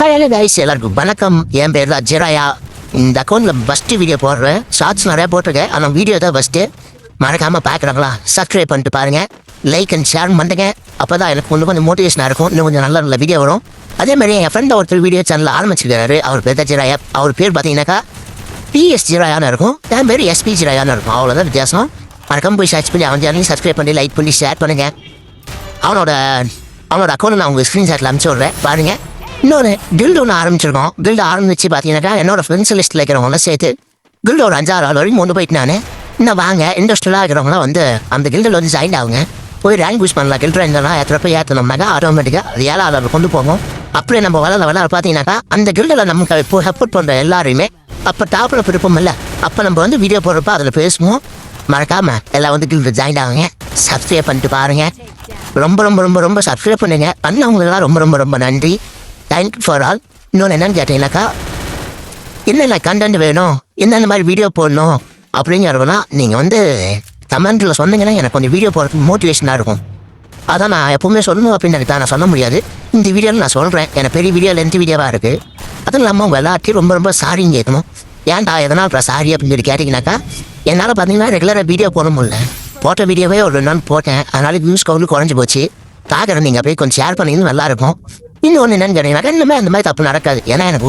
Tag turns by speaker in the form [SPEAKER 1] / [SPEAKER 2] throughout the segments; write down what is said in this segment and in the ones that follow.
[SPEAKER 1] Hello guys, எல்லாருக்கும் வணக்கம். என் பேர் தான் ஜெராயா. இந்த அக்கௌண்ட்டில் ஃபஸ்ட்டு வீடியோ போடுறேன். ஷார்ட்ஸ் நிறையா போட்டிருக்கேன், ஆனால் வீடியோ தான் ஃபஸ்ட்டு. மறக்காமல் பார்க்குறாங்களா? சப்ஸ்கிரைப் பண்ணிட்டு பாருங்கள், லைக் அண்ட் ஷேர் பண்ணுங்க. அப்போ தான் எனக்கு கொஞ்சம் மோட்டிவேஷனாக இருக்கும், இன்னும் கொஞ்சம் நல்ல நல்ல வீடியோ வரும். அதேமாதிரி என் ஃப்ரெண்ட் ஒருத்தர் வீடியோ சேனல் ஆரம்பிச்சிருக்காரு. அவர் பேர் தான் ஜெராயா. அவர் பேர் பார்த்தீங்கன்னாக்கா PS ஜெராயான்னு இருக்கும், என் பேர் SP ஜெராயான்னு இருக்கும். அவ்வளோதான் வித்தியாசம். மறக்காமல் போய் சர்ச் பண்ணி அவன் சேனலையும் சப்ஸ்கிரைப் பண்ணி லைக் பண்ணி ஷேர் பண்ணுங்கள். அவனோட அக்கௌண்ட்டை நான் உங்கள் ஸ்க்ரீன்ஷாட்டில் அனுப்பிச்சி விட்றேன் பாருங்கள். இன்னொன்று கில்டு ஒன்று ஆரம்பிச்சிருக்கோம். கில்டு ஆரம்பிச்சு பார்த்தீங்கன்னாக்கா என்னோட ஃப்ரெண்ட்ஸ் லிஸ்ட்டில் இருக்கிறவங்களாம் சேர்த்து கில்டு ஒரு 5-6 ஆள் வரைக்கும் கொண்டு போயிட்டு நான் இன்னும் வாங்க இன்ட்ரெஸ்டடாக இருக்கிறவங்களாம் வந்து அந்த கில்டில் வந்து ஜாயின் ஆகுங்க. போய் ரேங்க் பூஸ்ட் பண்ணலாம். கில்டு ரேங்க்லாம் ஏற்றப்ப ஏற்றணும்னாக்கா ஆட்டோமேட்டிக்காக அது 7ஆவது ஆள் கொண்டு போகும். அப்படியே நம்ம வளர பார்த்தீங்கன்னாக்கா அந்த கில்டில் நமக்கு இப்போ சப்போர்ட் பண்ணுற எல்லாரையுமே அப்போ டாப்பில் பிடிப்போம் இல்லை, அப்போ நம்ம வந்து வீடியோ போடுறப்ப அதில் பேசுவோம். மறக்காமல் எல்லாம் வந்து கில்டு ஜாயின் ஆகுங்க. சப்ஸ்கிரைப் பண்ணிட்டு பாருங்கள். ரொம்ப ரொம்ப ரொம்ப ரொம்ப சப்ஸ்கிரைப் பண்ணுங்க. பண்ணவங்களுக்குலாம் ரொம்ப ரொம்ப ரொம்ப நன்றி. Thank you for all. இன்னொன்று என்னென்னு கேட்டீங்கன்னாக்கா, என்னென்ன கண்டென்ட் வேணும், என்னென்ன மாதிரி வீடியோ போடணும் அப்படிங்கிறதுனா நீங்கள் வந்து கமெண்ட்டில் சொன்னீங்கன்னா எனக்கு கொஞ்சம் வீடியோ போடுறதுக்கு மோட்டிவேஷனாக இருக்கும். அதான் நான் எப்போவுமே சொல்லணும் அப்படின்னு எனக்கு நான் சொல்ல முடியாது. இந்த வீடியோவில் நான் சொல்கிறேன். எனக்கு பெரிய வீடியோ லென்த் வீடியோவாக இருக்குது. அதுவும் இல்லாமல் உங்கள் எல்லாத்தையும் ரொம்ப ரொம்ப சாரின்னு கேட்கணும். ஏன்டா எதனால் இப்போ சாரி அப்படின்னு சொல்லி கேட்டிங்கனாக்கா, என்னால் பார்த்தீங்கன்னா ரெகுலராக வீடியோ போட முடியல. போட்ட வீடியோவே ஒரு 2 நாள் போட்டேன், அதனால வியூஸ் கவுண்ட் குறைஞ்சி போச்சு. பார்க்குறேன், நீங்கள் அப்படியே கொஞ்சம் ஷேர் பண்ணிங்கன்னா நல்லாயிருக்கும். இன்னொன்று என்னென்னு கேட்டீங்கன்னா, இன்னுமே அந்த மாதிரி தப்பு நடக்காது. ஏன்னா எனக்கு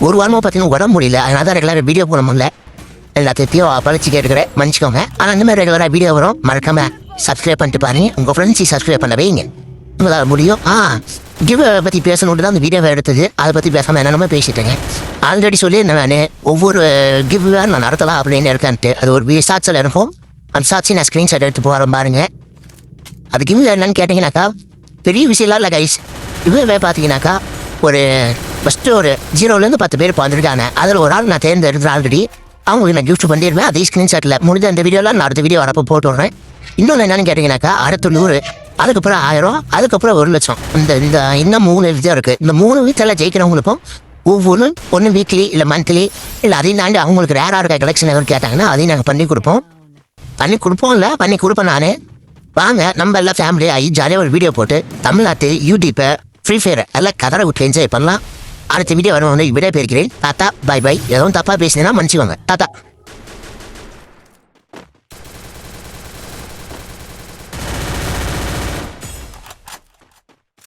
[SPEAKER 1] ஒரு வாரமாக பார்த்தீங்கன்னா உடம்பு முடியல, அதனால தான் ரெகுலராக வீடியோ போட முடியல. எல்லாத்தையும் பழிச்சு கேட்டுக்கிறேன், மன்னிச்சிக்கோங்க. ஆனால் இந்த மாதிரி ரெகுலராக வீடியோ வரும். மறக்காமல் சப்ஸ்கிரைப் பண்ணிட்டு பாருங்க. உங்கள் ஃப்ரெண்ட்ஸை சப்ஸ்கிரைப் பண்ண வைங்க, உங்களால் முடியும். கிவ் பற்றி பேசணுன்ட்டு தான் அந்த வீடியோவை எடுத்தது. அதை பற்றி பேசாமல் என்னென்னமோ பேசிட்டேங்க. ஆல்ரெடி சொல்லி நான் ஒவ்வொரு கிவ்வே நான் நடத்தலாம் அப்படின்னு இருக்கேன்ட்டு அது ஒரு ஷார்ட்ஸில் இருக்கும். அந்த ஷார்ட்ஸையும் நான் ஸ்க்ரீன்ஷாட் எடுத்து போகிறேன் பாருங்க. அது கிவ் என்னன்னு கேட்டிங்கனாக்கா பெரிய விஷயம்லாம் இல்லை கைஸ். இவ்வளோ பார்த்தீங்கன்னாக்கா ஒரு ஃபஸ்ட்டு ஒரு 0லேருந்து 10 பேர் வந்துருக்காங்க. அதில் ஒரு ஆள் நான் தேர்ந்தெடுத்து ஆல்ரெடி அவங்களுக்கு நான் கிஃப்ட் பண்ணிடுவேன். அதே ஸ்க்ரீன்ஷாட்டில் முடிஞ்ச அந்த வீடியோலாம் நான் அடுத்த வீடியோ வரப்போ போட்டு விட்றேன். இன்னொன்று என்னென்னு கேட்டிங்கனாக்கா, அடுத்த 100, அதுக்கப்புறம் 1000, அதுக்கப்புறம் 1 லட்சம். இந்த இன்னும் 3 விதம் இருக்குது. இந்த 3 விதத்தில் ஜெயிக்கிறவங்களுக்கும் ஒவ்வொரு ஒன்று வீக்லி இல்லை மந்த்லி இல்லை அதையும் தாண்டி அவங்களுக்கு ரேராக இருக்க கலெக்ஷன் எதுவும் கேட்டாங்கன்னா அதையும் நாங்கள் பண்ணி கொடுப்போம். பண்ணி கொடுப்பேன் நான். வாங்க நம்ம எல்லாம் ஃபேமிலி ஆகி ஜாலியாக ஒரு வீடியோ போட்டு தமிழ்நாட்டு யூடியூப்பை ஃப்ரீ ஃபயர் எல்லாம் கதரை விட்டு என்ஜாய் பண்ணலாம். அடுத்த வீடியோ வரும் வந்து விட போயிருக்கிறேன். தாத்தா பை பை. எதுவும் தப்பாக பேசினேன்னா மன்னிச்சுக்கோங்க. தாத்தா.